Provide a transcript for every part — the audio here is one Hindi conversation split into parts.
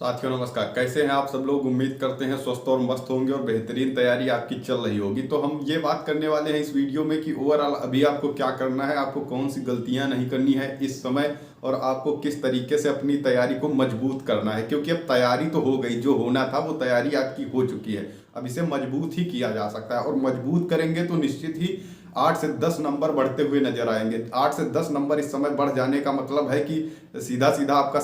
साथियों नमस्कार। कैसे हैं आप सब लोग? उम्मीद करते हैं स्वस्थ और मस्त होंगे और बेहतरीन तैयारी आपकी चल रही होगी। तो हम ये बात करने वाले हैं इस वीडियो में कि ओवरऑल अभी आपको क्या करना है, आपको कौन सी गलतियां नहीं करनी है इस समय, और आपको किस तरीके से अपनी तैयारी को मजबूत करना है। क्योंकि अब तैयारी तो हो गई, जो होना था वो तैयारी आपकी हो चुकी है। अब इसे मजबूत ही किया जा सकता है, और मजबूत करेंगे तो निश्चित ही 8 से 10 नंबर बढ़ते हुए नजर आएंगे। 8 से 10 नंबर इस समय बढ़ जाने का मतलब है कि सीधा सीधा आपका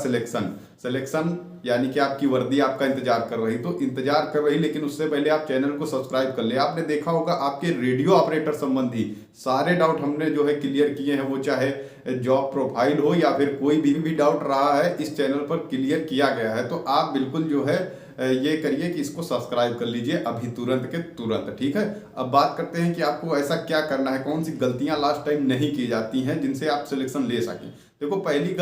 सिलेक्शन यानी कि आपकी वर्दी आपका इंतजार कर रही, तो इंतजार कर रही। लेकिन उससे पहले आप चैनल को सब्सक्राइब कर ले। आपने देखा होगा आपके रेडियो ऑपरेटर संबंधी सारे डाउट हमने जो है क्लियर किए हैं, वो चाहे जॉब प्रोफाइल हो या फिर कोई भी डाउट रहा है इस चैनल पर क्लियर किया गया है। तो आप बिल्कुल जो है ये करिए कि इसको सब्सक्राइब कर लीजिए अभी तुरंत के तुरंत। ठीक है, अब बात करते हैं कि आपको ऐसा क्या करना है, कौन सी गलतियां लास्ट टाइम नहीं की जाती हैं जिनसे आप सिलेक्शन ले सकें। देखो, पहली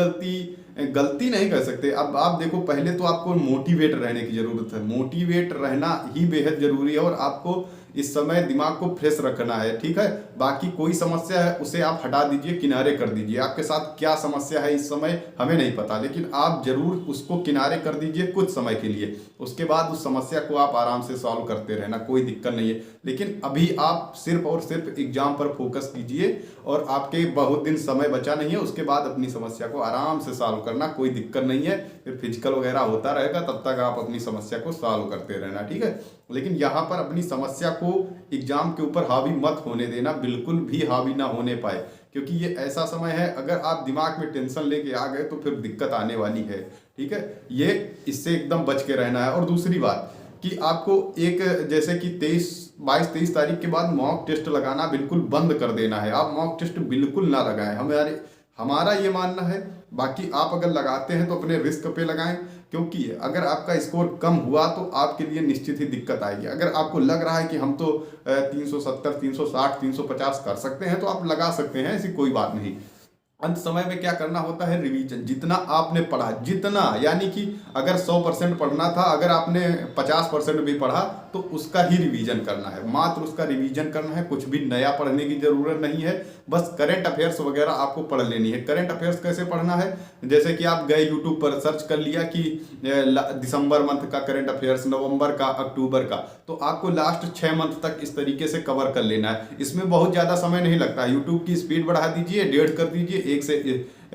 गलती नहीं कर सकते। अब आप देखो, पहले तो आपको मोटिवेट रहने की जरूरत है। मोटिवेट रहना ही बेहद जरूरी है, और आपको इस समय दिमाग को फ्रेश रखना है। ठीक है, बाकी कोई समस्या है उसे आप हटा दीजिए, किनारे कर दीजिए। आपके साथ क्या समस्या है इस समय हमें नहीं पता, लेकिन आप जरूर उसको किनारे कर दीजिए कुछ समय के लिए। उसके बाद उस समस्या को आप आराम से सॉल्व करते रहना, कोई दिक्कत नहीं है। लेकिन अभी आप सिर्फ और सिर्फ एग्जाम पर फोकस कीजिए, और आपके बहुत दिन समय बचा नहीं है। उसके बाद अपनी समस्या को आराम से सॉल्व करना, कोई दिक्कत नहीं है। फिर फिजिकल वगैरह होता रहेगा, तब तक आप अपनी समस्या को सॉल्व करते रहना। ठीक है, लेकिन यहाँ पर अपनी समस्या को एग्जाम के ऊपर हावी मत होने देना, बिल्कुल भी हावी ना होने पाए। क्योंकि ये ऐसा समय है, अगर आप दिमाग में टेंशन लेके आ गए तो फिर दिक्कत आने वाली है। ठीक है, ये इससे एकदम बच के रहना है। और दूसरी बात कि आपको एक जैसे कि 22-23 तारीख के बाद मॉक टेस्ट लगाना बिल्कुल बंद कर देना है। आप मॉक टेस्ट बिल्कुल ना लगाएं, हमारा ये मानना है। बाकी आप अगर लगाते हैं तो अपने रिस्क पे लगाएं, क्योंकि अगर आपका स्कोर कम हुआ तो आपके लिए निश्चित ही दिक्कत आएगी। अगर आपको लग रहा है कि हम तो 370, 360, 350 कर सकते हैं, तो आप लगा सकते हैं, ऐसी कोई बात नहीं। अंत समय में क्या करना होता है, रिवीजन। जितना आपने पढ़ा, जितना यानी कि अगर 100% पढ़ना था, अगर आपने 50% भी पढ़ा तो उसका ही रिवीजन करना है, मात्र उसका रिवीजन करना है। कुछ भी नया पढ़ने की जरूरत नहीं है, बस करंट अफेयर्स वगैरह आपको पढ़ लेनी है। करंट अफेयर्स कैसे पढ़ना है, जैसे कि आप गए यूट्यूब पर सर्च कर लिया कि दिसंबर मंथ का करंट अफेयर्स, नवंबर का, अक्टूबर का, तो आपको लास्ट 6 मंथ तक इस तरीके से कवर कर लेना है। इसमें बहुत ज़्यादा समय नहीं लगता है। यूट्यूब की स्पीड बढ़ा दीजिए, 1.5 कर दीजिए, 1 से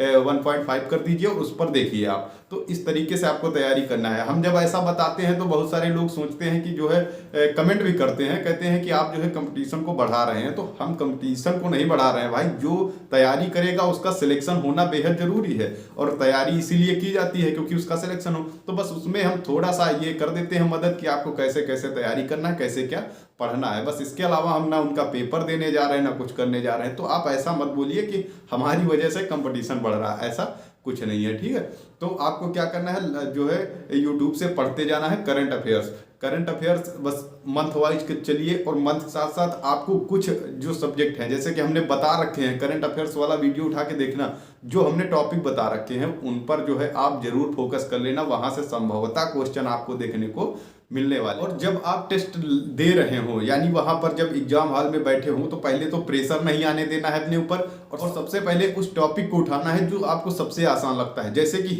1.5 कर दीजिए, और उस पर देखिए आप। तो इस तरीके से आपको तैयारी करना है। हम जब ऐसा बताते हैं तो बहुत सारे लोग सोचते हैं कि जो है कमेंट भी करते हैं, कहते हैं कि आप जो है कंपटीशन को बढ़ा रहे हैं। तो हम कंपटीशन को नहीं बढ़ा रहे हैं भाई। जो तैयारी करेगा उसका सिलेक्शन होना बेहद जरूरी है, और तैयारी इसीलिए की जाती है क्योंकि उसका सिलेक्शन हो। तो बस उसमें हम थोड़ा सा ये कर देते हैं मदद कि आपको कैसे कैसे तैयारी करना है, कैसे क्या पढ़ना है। बस इसके अलावा हम ना उनका पेपर देने जा रहे हैं, ना कुछ करने जा रहे हैं। तो आप ऐसा मत बोलिए कि हमारी वजह से कंपटीशन बढ़ रहा है, ऐसा कुछ नहीं है। ठीक है, तो आपको क्या करना है, जो है यूट्यूब से पढ़ते जाना है करंट अफेयर्स बस मंथ वाइज चलिए, और मंथ के साथ साथ आपको कुछ जो सब्जेक्ट हैं, जैसे कि हमने बता रखे हैं, करंट अफेयर्स वाला वीडियो उठा के देखना, जो हमने टॉपिक बता रखे हैं उन पर जो है आप जरूर फोकस कर लेना। वहां से संभवतः क्वेश्चन आपको देखने को मिलने वाले। और जब आप टेस्ट दे रहे हो, यानी वहां पर जब एग्जाम हॉल में बैठे हो, तो पहले तो प्रेशर नहीं आने देना है अपने ऊपर, और सबसे पहले उस टॉपिक को उठाना है जो आपको सबसे आसान लगता है। जैसे कि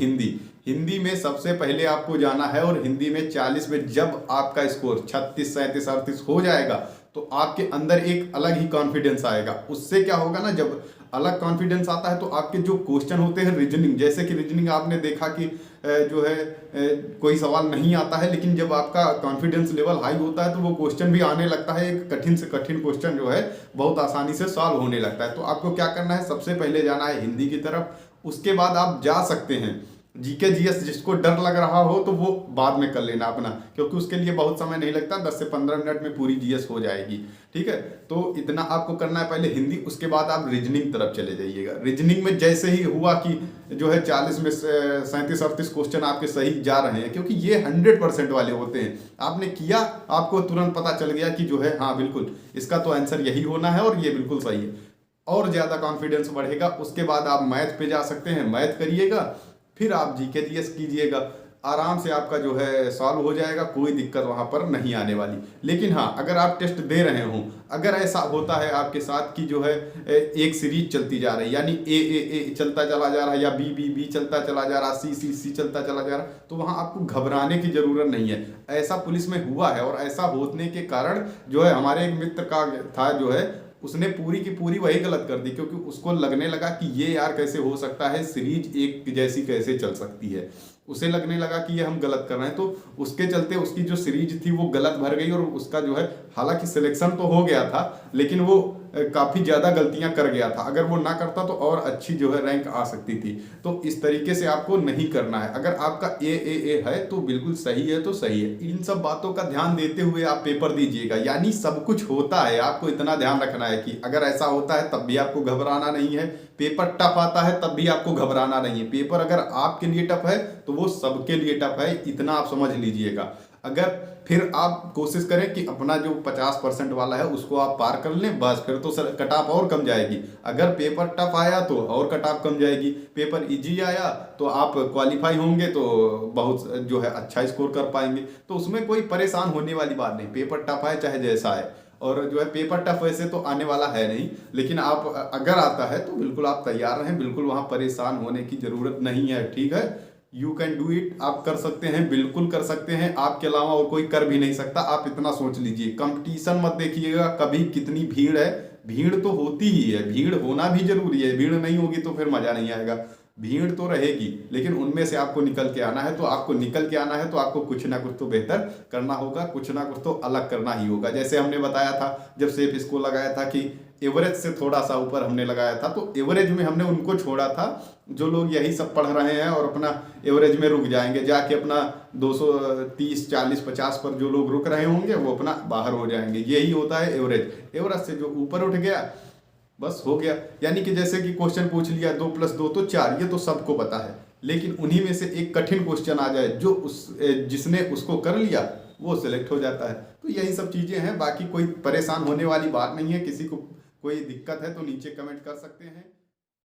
हिंदी में सबसे पहले आपको जाना है, और हिंदी में 40 में जब आपका स्कोर 36, 37, 38 हो जाएगा तो आपके अंदर एक अलग ही कॉन्फिडेंस आएगा। उससे क्या होगा ना, जब अलग कॉन्फिडेंस आता है तो आपके जो क्वेश्चन होते हैं रीजनिंग, जैसे कि रीजनिंग आपने देखा कि जो है कोई सवाल नहीं आता है, लेकिन जब आपका कॉन्फिडेंस लेवल हाई होता है तो वो क्वेश्चन भी आने लगता है। एक कठिन से कठिन क्वेश्चन जो है बहुत आसानी से सॉल्व होने लगता है। तो आपको क्या करना है, सबसे पहले जाना है हिंदी की तरफ। उसके बाद आप जा सकते हैं जीके जीएस, जिसको डर लग रहा हो तो वो बाद में कर लेना अपना, क्योंकि उसके लिए बहुत समय नहीं लगता, 10 से 15 मिनट में पूरी जीएस हो जाएगी। ठीक है, तो इतना आपको करना है पहले हिंदी। उसके बाद आप रीजनिंग तरफ चले जाइएगा। रीजनिंग में जैसे ही हुआ कि जो है 40 में 37-38 क्वेश्चन आपके सही जा रहे हैं, क्योंकि ये 100% वाले होते हैं। आपने किया, आपको तुरंत पता चल गया कि जो है हाँ बिल्कुल इसका तो आंसर यही होना है और ये बिल्कुल सही है, और ज़्यादा कॉन्फिडेंस बढ़ेगा। उसके बाद आप मैथ पे जा सकते हैं, मैथ करिएगा, फिर आप जीके जीएस कीजिएगा। आराम से आपका जो है सॉल्व हो जाएगा, कोई दिक्कत वहाँ पर नहीं आने वाली। लेकिन हाँ, अगर आप टेस्ट दे रहे हो, अगर ऐसा होता है आपके साथ कि जो है एक सीरीज चलती जा रही है, यानी ए चलता चला जा रहा है, या बी चलता चला जा रहा, सी चलता चला जा रहा, तो वहाँ आपको घबराने की जरूरत नहीं है। ऐसा पुलिस में हुआ है, और ऐसा होने के कारण जो है हमारे एक मित्र का था, जो है उसने पूरी की पूरी वही गलत कर दी, क्योंकि उसको लगने लगा कि ये यार कैसे हो सकता है, सीरीज एक जैसी कैसे चल सकती है। उसे लगने लगा कि ये हम गलत कर रहे हैं, तो उसके चलते उसकी जो सीरीज थी वो गलत भर गई, और उसका जो है हालांकि सिलेक्शन तो हो गया था, लेकिन वो काफ़ी ज़्यादा गलतियां कर गया था। अगर वो ना करता तो और अच्छी जो है रैंक आ सकती थी। तो इस तरीके से आपको नहीं करना है। अगर आपका ए है तो बिल्कुल सही है तो सही है। इन सब बातों का ध्यान देते हुए आप पेपर दीजिएगा। यानी सब कुछ होता है, आपको इतना ध्यान रखना है कि अगर ऐसा होता है तब भी आपको घबराना नहीं है, पेपर टफ आता है तब भी आपको घबराना नहीं है। पेपर अगर आपके लिए टफ है तो वो सबके लिए टफ है, इतना आप समझ लीजिएगा। अगर फिर आप कोशिश करें कि अपना जो 50% वाला है उसको आप पार कर लें, बस फिर तो सर कट ऑफ और कम जाएगी। अगर पेपर टफ आया तो और कट ऑफ कम जाएगी, पेपर इजी आया तो आप क्वालिफाई होंगे तो बहुत जो है अच्छा स्कोर कर पाएंगे। तो उसमें कोई परेशान होने वाली बात नहीं, पेपर टफ आए चाहे जैसा आए। और जो है पेपर टफ वैसे तो आने वाला है नहीं, लेकिन आप अगर आता है तो बिल्कुल आप तैयार रहें, बिल्कुल वहाँ परेशान होने की ज़रूरत नहीं है। ठीक है, यू कैन डू इट, आप कर सकते हैं, बिल्कुल कर सकते हैं। आपके अलावा और कोई कर भी नहीं सकता, आप इतना सोच लीजिए। कंपटीशन मत देखिएगा कभी कितनी भीड़ है, भीड़ तो होती ही है, भीड़ होना भी जरूरी है, भीड़ नहीं होगी तो फिर मजा नहीं आएगा। भीड़ तो रहेगी, लेकिन उनमें से आपको निकल के आना है। तो आपको निकल के आना है तो आपको कुछ ना कुछ तो बेहतर करना होगा, कुछ ना कुछ तो अलग करना ही होगा। जैसे हमने बताया था जब सेफ इसको लगाया था कि एवरेज से थोड़ा सा ऊपर हमने लगाया था, तो एवरेज में हमने उनको छोड़ा था जो लोग यही सब पढ़ रहे हैं और अपना एवरेज में रुक जाएंगे, जाके अपना 230 40 50 पर जो लोग रुक रहे होंगे वो अपना बाहर हो जाएंगे। यही होता है एवरेज। एवरेज से जो ऊपर उठ गया बस हो गया। यानी कि जैसे कि क्वेश्चन पूछ लिया 2 + 2 तो 4, ये तो सबको पता है, लेकिन उन्हीं में से एक कठिन क्वेश्चन आ जाए जो जिसने उसको कर लिया वो सिलेक्ट हो जाता है। तो यही सब चीज़ें हैं, बाकी कोई परेशान होने वाली बात नहीं है। किसी को कोई दिक्कत है तो नीचे कमेंट कर सकते हैं।